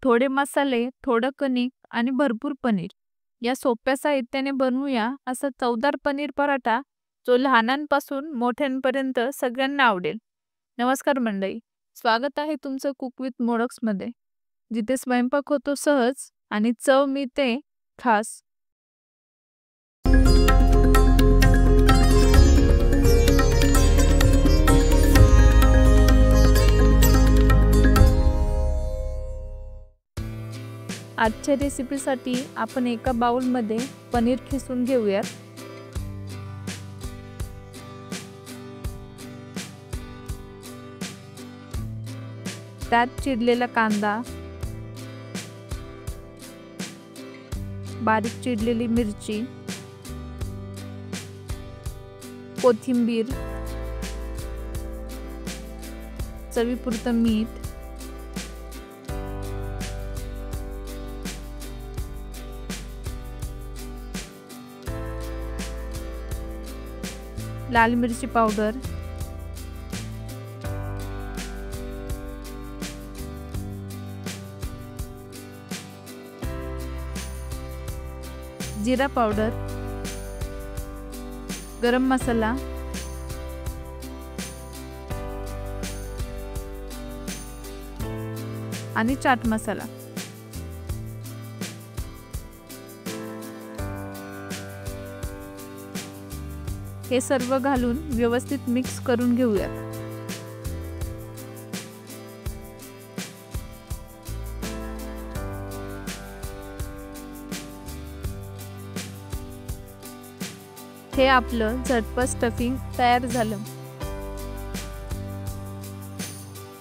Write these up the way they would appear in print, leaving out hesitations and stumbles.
थोडे मसाले, थोडं कणिक आणि भरपूर पनीर. या सोप्या साहित्याने बनवूया असा चवदार पनीर पराठा, जो लहानांपासून मोठ्यांपर्यंत सगळ्यांना आवडेल. नमस्कार मंडळी, स्वागत आहे तुमचं कुक विथ मोडक्समध्ये, जिथे स्वयंपाक होतो सहज आणि चव मिळते खास. आजच्या रेसिपीसाठी आपण एका बाउलमध्ये पनीर खिसून घेऊयात. त्यात चिरलेला कांदा, बारीक चिरलेली मिरची, कोथिंबीर, चवीपुरतं मीठ, लाल मिरची पावडर, जिरा पावडर, गरम मसाला, आणि चाट मसाला. हे सर्व घालून व्यवस्थित मिक्स करून घेऊया. हे आपलं झटपट स्टफिंग तयार झालं.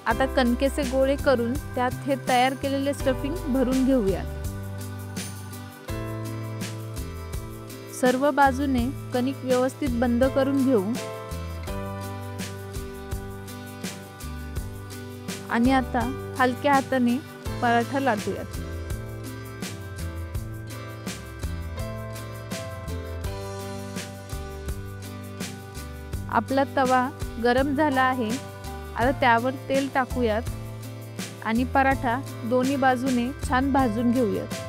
आता कणकेचे गोळे करून त्यात हे तयार केलेले स्टफिंग भरून घेऊया. सर्व बाजूने कणिक व्यवस्थित बंद करून घेऊ आणि आता हलक्या हाताने पराठा लाटूयात. आपला तवा गरम झाला आहे. आता त्यावर तेल टाकूयात आणि पराठा दोन्ही बाजूने छान भाजून घेऊयात.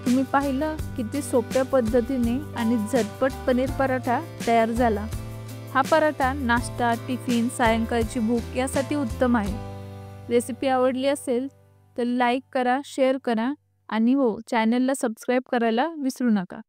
तुम्ही पाहिलं किती सोप्या पद्धतीने आणि झटपट पनीर पराठा तयार झाला. हा पराठा नाश्ता, टिफिन, सायंकाळची भूक यासाठी उत्तम आहे. रेसिपी आवडली असेल तर लाईक करा, शेअर करा आणि हो, चॅनलला सबस्क्राईब करायला विसरू नका.